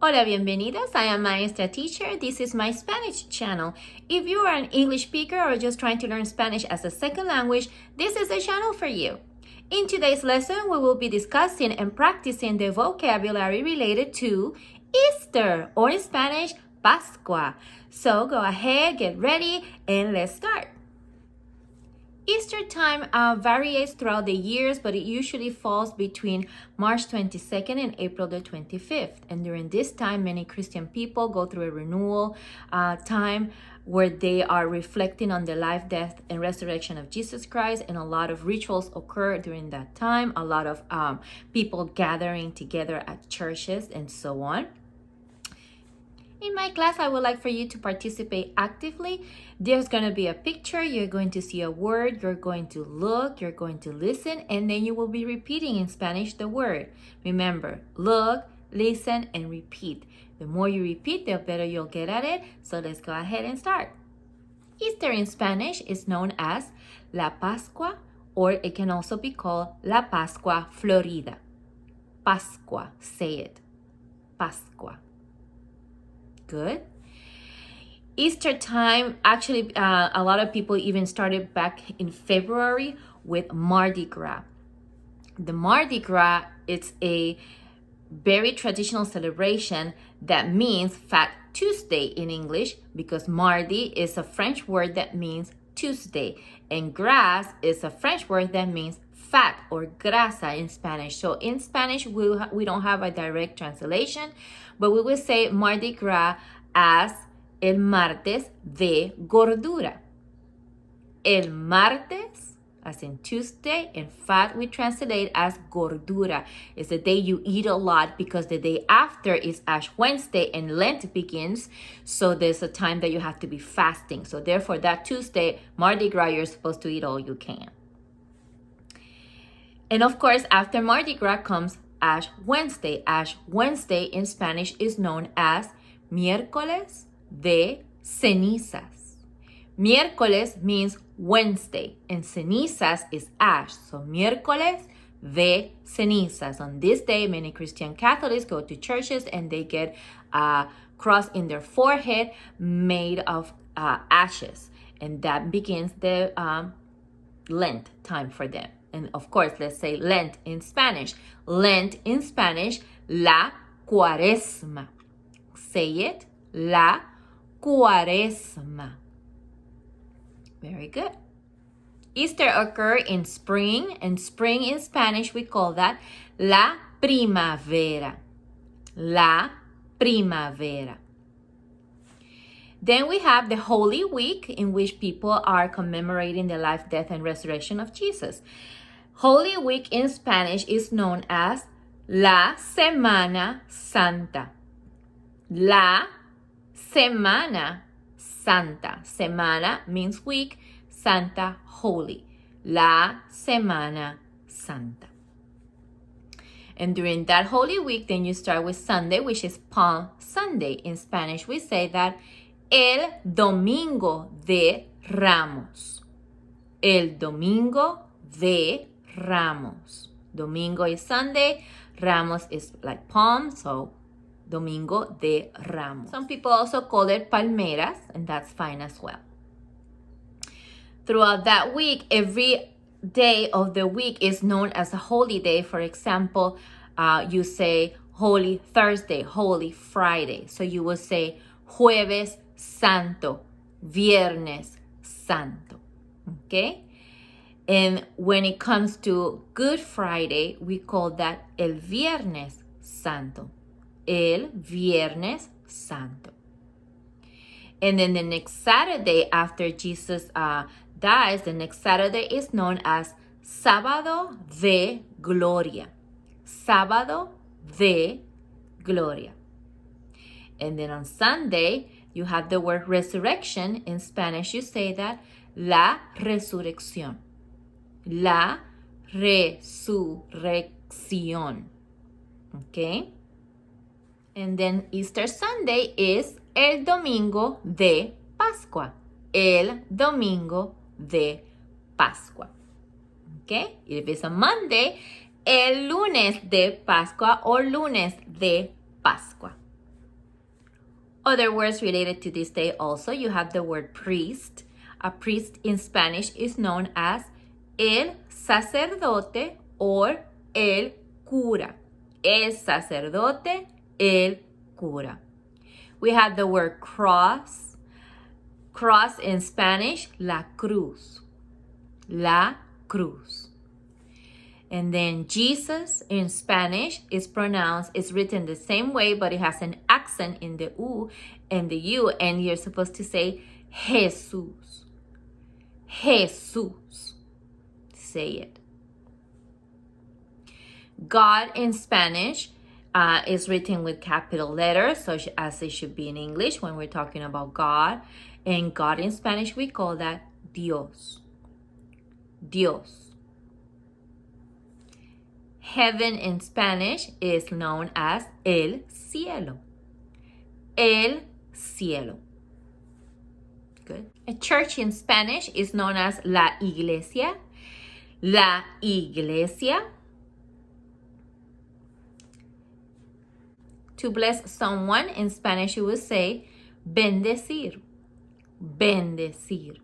Hola, bienvenidos. I am Maestra Teacher. This is my Spanish channel. If you are an English speaker or just trying to learn Spanish as a second language, this is the channel for you. In today's lesson, we will be discussing and practicing the vocabulary related to Easter, or in Spanish, Pascua. So go ahead, get ready, and let's start. Easter time varies throughout the years, but it usually falls between March 22nd and April the 25th. And during this time, many Christian people go through a renewal time where they are reflecting on the life, death, and resurrection of Jesus Christ. And a lot of rituals occur during that time. A lot of people gathering together at churches and so on. In my class, I would like for you to participate actively. There's going to be a picture. You're going to see a word. You're going to look. You're going to listen. And then you will be repeating in Spanish the word. Remember, look, listen, and repeat. The more you repeat, the better you'll get at it. So let's go ahead and start. Easter in Spanish is known as La Pascua, or it can also be called La Pascua Florida. Pascua. Say it. Pascua. Good. Easter time, actually, a lot of people even started back in February with Mardi Gras. The Mardi Gras, it's a very traditional celebration that means Fat Tuesday in English, because Mardi is a French word that means Tuesday, and gras is a French word that means fat or grasa in Spanish. So in Spanish, we don't have a direct translation, but we will say Mardi Gras as el martes de gordura. El martes, as in Tuesday, and fat we translate as gordura. It's the day you eat a lot, because the day after is Ash Wednesday and Lent begins. So there's a time that you have to be fasting. So therefore that Tuesday, Mardi Gras, you're supposed to eat all you can. And of course, after Mardi Gras comes Ash Wednesday. Ash Wednesday in Spanish is known as Miércoles de Cenizas. Miércoles means Wednesday, and cenizas is ash. So Miércoles de Cenizas. On this day, many Christian Catholics go to churches and they get a cross in their forehead made of ashes. And that begins the Lent time for them. And of course, let's say Lent in Spanish. Lent in Spanish, la CUARESMA. Say it, la CUARESMA. Very good. Easter occurs in spring, and spring in Spanish, we call that la primavera. La primavera. Then we have the Holy Week, in which people are commemorating the life, death, and resurrection of Jesus. Holy Week in Spanish is known as la Semana Santa. La Semana Santa. Semana means week, Santa, holy. La Semana Santa. And during that Holy Week, then you start with Sunday, which is Palm Sunday. In Spanish, we say that el Domingo de Ramos. El Domingo de Ramos. Domingo is Sunday. Ramos is like palm, so Domingo de Ramos. Some people also call it Palmeras, and that's fine as well. Throughout that week, every day of the week is known as a holy day. For example, you say Holy Thursday, Holy Friday. So you will say Jueves Santo, Viernes Santo. Okay? And when it comes to Good Friday, we call that el Viernes Santo. El Viernes Santo. And then the next Saturday after Jesus dies, the next Saturday is known as Sábado de Gloria. Sábado de Gloria. And then on Sunday, you have the word resurrection. In Spanish, you say that la resurrección. La resurrección. Okay? And then Easter Sunday is el Domingo de Pascua. El Domingo de Pascua. Okay? If it's a Monday, el Lunes de Pascua or Lunes de Pascua. Other words related to this day also, you have the word priest. A priest in Spanish is known as el sacerdote or el cura. El sacerdote, el cura. We have the word cross. Cross in Spanish, la cruz. La cruz. And then Jesus in Spanish is pronounced, it's written the same way, but it has an accent in the U and the U, and you're supposed to say Jesús. Jesús. Say it. God in Spanish is written with capital letters, so as it should be in English when we're talking about God. And God in Spanish, we call that Dios. Dios. Heaven in Spanish is known as el cielo. El cielo. Good. A church in Spanish is known as la iglesia. La iglesia. To bless someone in Spanish, you would say bendecir. Bendecir.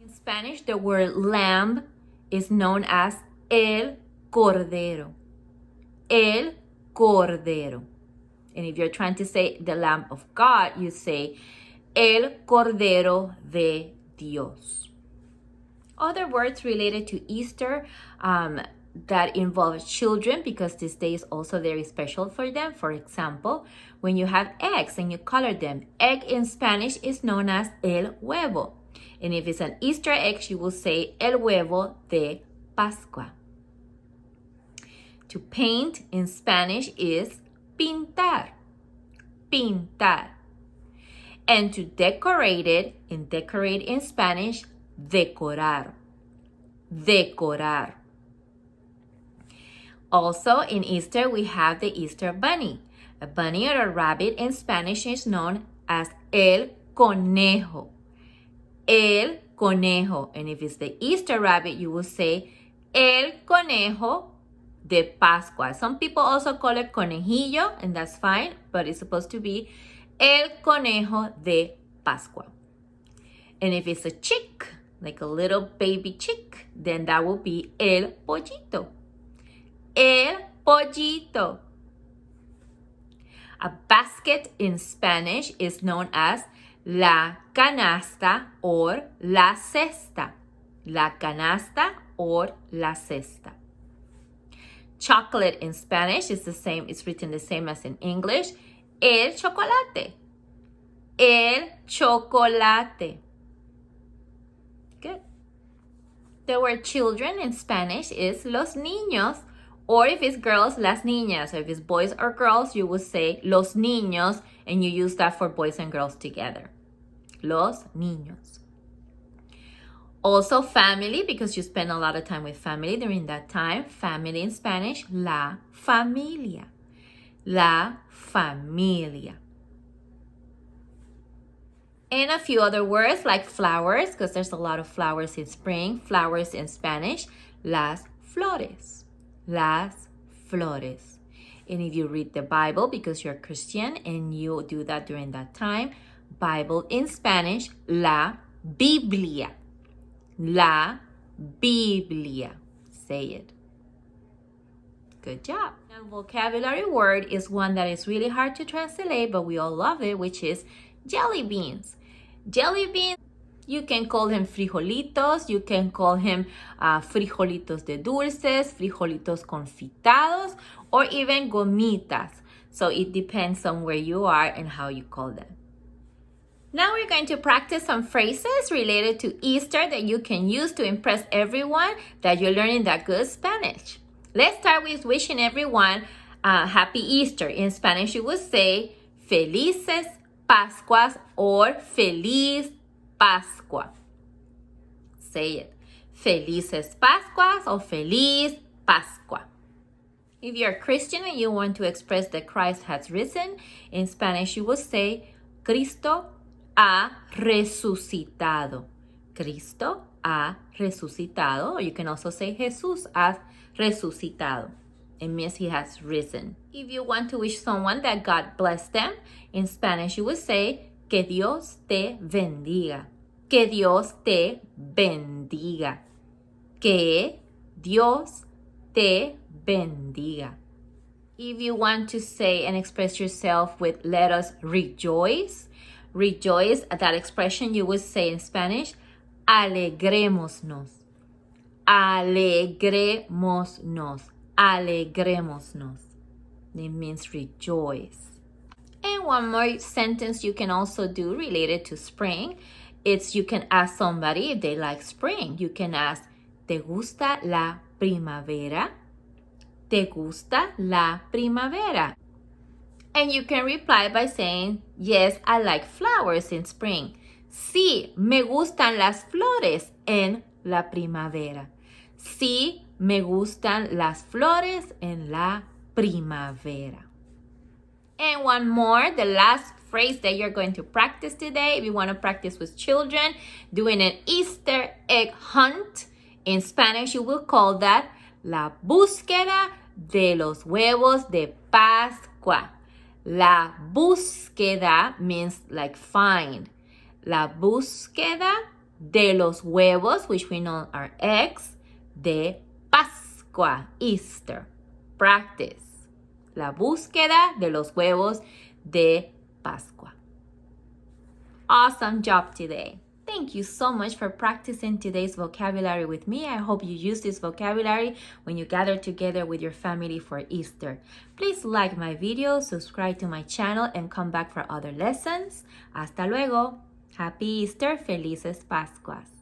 In Spanish, the word lamb is known as el Cordero. El Cordero. And if you're trying to say the Lamb of God, you say El Cordero de Dios. Other words related to Easter that involve children, because this day is also very special for them. For example, when you have eggs and you color them, egg in Spanish is known as el huevo. And if it's an Easter egg, you will say el huevo de Pascua. To paint in Spanish is pintar. Pintar. And to decorate it, and decorate in Spanish, decorar. Decorar. Also, in Easter, we have the Easter bunny. A bunny or a rabbit in Spanish is known as el conejo. El conejo. And if it's the Easter rabbit, you will say el conejo de Pascua. Some people also call it conejillo, and that's fine, but it's supposed to be el conejo de Pascua. And if it's a chick, like a little baby chick, then that will be el pollito. El pollito. A basket in Spanish is known as la canasta or la cesta. La canasta or la cesta. Chocolate in Spanish is the same, it's written the same as in English. El chocolate. El chocolate. Good. The word children in Spanish is los niños, or if it's girls, las niñas. So if it's boys or girls, you would say los niños, and you use that for boys and girls together. Los niños. Also family, because you spend a lot of time with family during that time. Family in Spanish, la familia. La familia. And a few other words like flowers, because there's a lot of flowers in spring. Flowers in Spanish, las flores. Las flores. And if you read the Bible, because you're a Christian and you do that during that time, Bible in Spanish, la Biblia. La Biblia. Say it. Good job. Now, vocabulary word is one that is really hard to translate, but we all love it, which is jelly beans. Jelly beans, you can call him frijolitos, you can call him frijolitos de dulces, frijolitos confitados, or even gomitas. So it depends on where you are and how you call them. Now we're going to practice some phrases related to Easter that you can use to impress everyone that you're learning that good Spanish. Let's start with wishing everyone Happy Easter. In Spanish, you would say Felices Pascuas or Feliz Pascua. Say it. Felices Pascuas or Feliz Pascua. If you're a Christian and you want to express that Christ has risen, in Spanish, you would say Cristo ha resucitado. Cristo ha resucitado. Or you can also say Jesús ha resucitado. It means he has risen. If you want to wish someone that God bless them, in Spanish you would say, que Dios te bendiga. Que Dios te bendiga. Que Dios te bendiga. If you want to say and express yourself with let us rejoice, rejoice, that expression you would say in Spanish, alegrémonos. Alegrémonos. Alegrémonos. It means rejoice. And one more sentence you can also do related to spring. It's you can ask somebody if they like spring. You can ask, ¿te gusta la primavera? ¿Te gusta la primavera? And you can reply by saying, yes, I like flowers in spring. Sí, me gustan las flores en la primavera. Sí, me gustan las flores en la primavera. And one more, the last phrase that you're going to practice today. If you want to practice with children, doing an Easter egg hunt. In Spanish, you will call that la búsqueda de los huevos de Pascua. La búsqueda means like find. La búsqueda de los huevos, which we know are eggs, de Pascua, Easter. Practice. La búsqueda de los huevos de Pascua. Awesome job today. Thank you so much for practicing today's vocabulary with me. I hope you use this vocabulary when you gather together with your family for Easter. Please like my video, subscribe to my channel, and come back for other lessons. Hasta luego. Happy Easter. Felices Pascuas.